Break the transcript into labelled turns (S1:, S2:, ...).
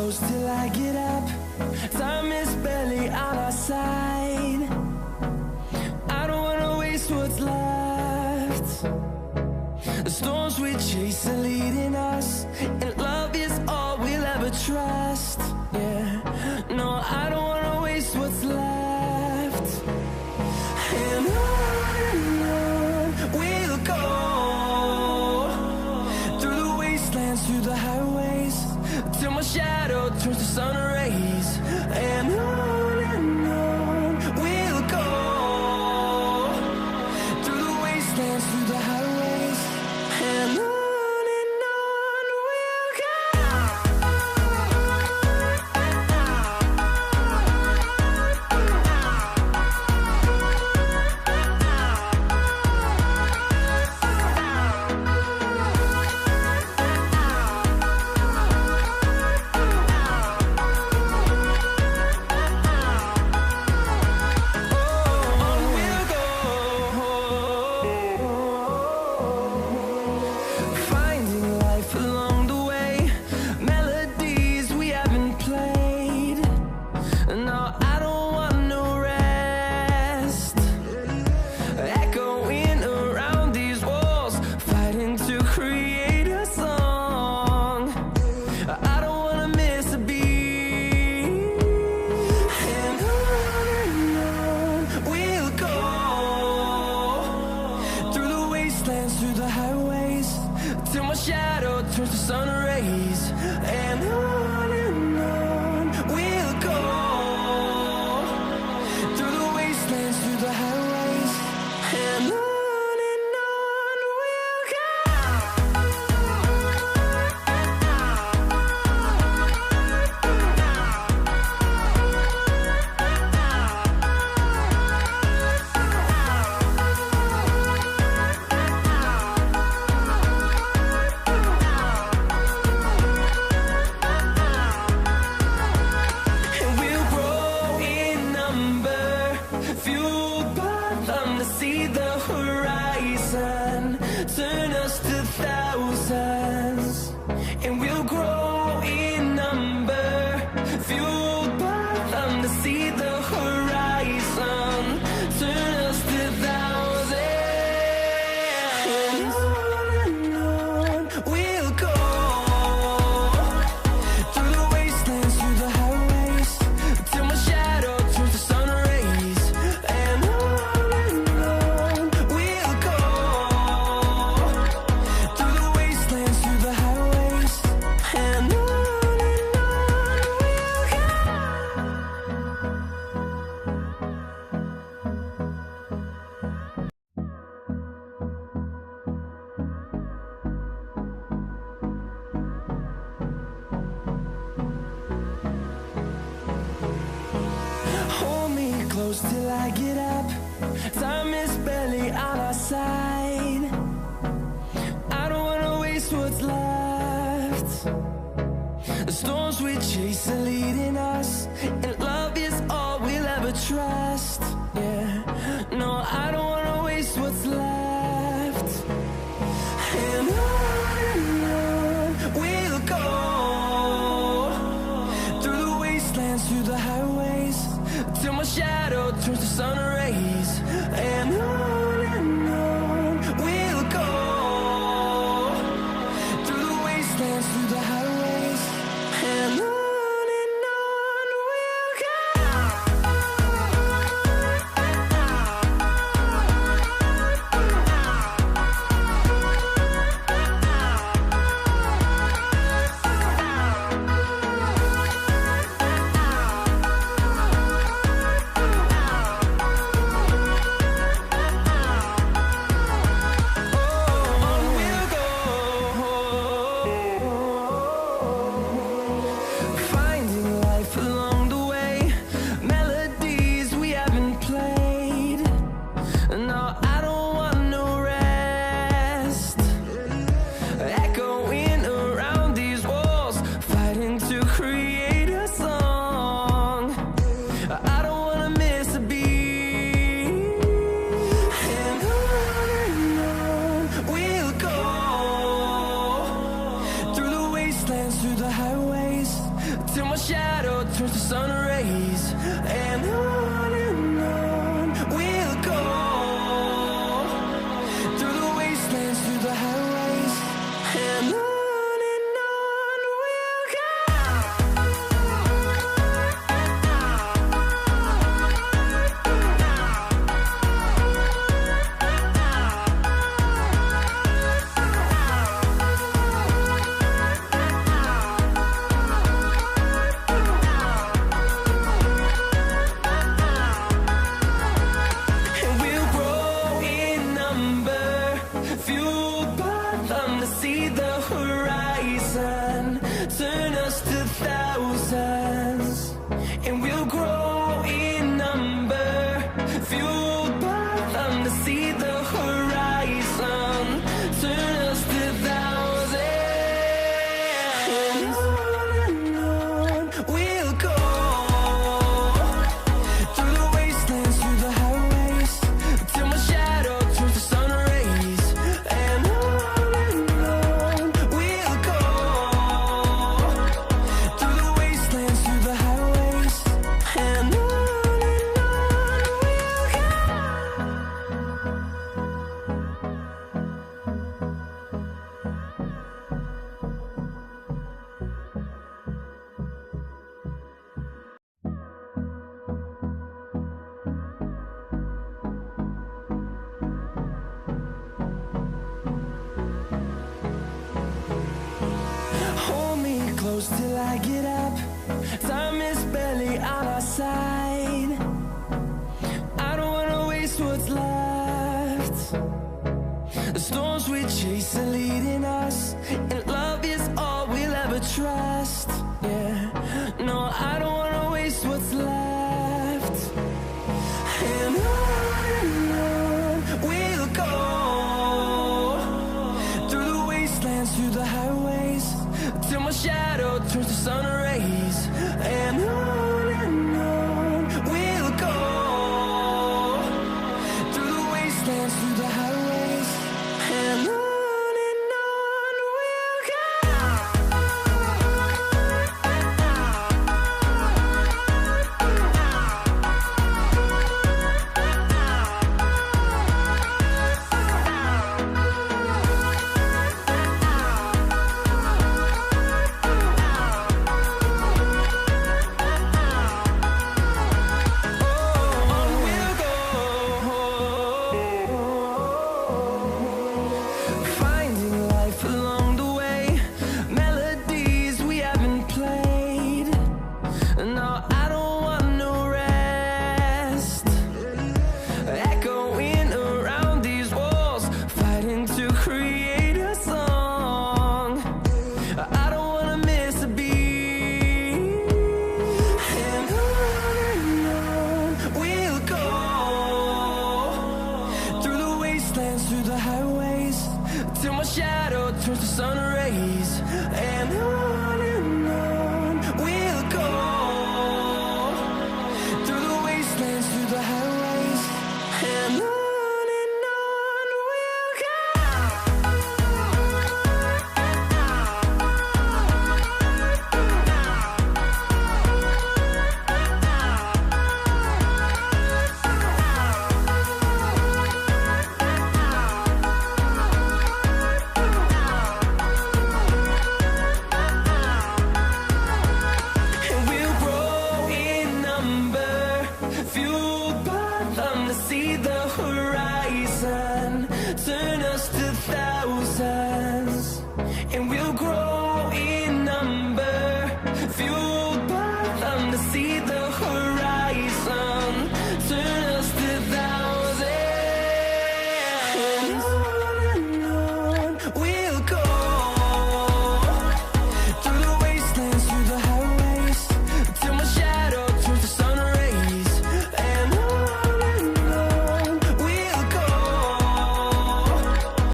S1: close till I get up. Time is barely on our side. I don't wanna waste what's left. The storms we chase are leading us, and love is all we'll ever trust. Yeah, no, I don't wanna waste what's left. And on we'll go, through the wastelands, through the highways, till my shadow turns to sun rays. And on we'll go, through the wastelands, through the highways, and on we'll go. Through the highways, till my shadow turns to sun rays. And on we'll go, through the wastelands, through the highways, and on we'll go. Fueled by them to see the horizon, turn us to thousands, and we'll grow in number. Fueled by them to see the horizon, turn us to thousands. And on we'll go, through the wastelands, through the highways, till my shadow turns to sun rays. And on we'll go, through the wastelands, through the highways, and on we'll go. Hold me close till I get up. Time is barely on our side. I don't wanna waste what's left. The storms we chase are leading us, and love is all we'll ever trust. Yeah, no, I don't wanna waste what's left. And on we'll go, through the wastelands, through the highways, till my shadow turns to sun rays. And on we'll go, through the wastelands, through the highways, and on we'll go. close till I get up. Time is barely on our side. I don't wanna waste what's left. The storms we chase are leading us, and love is all we'll ever trust. Yeah, no, I don't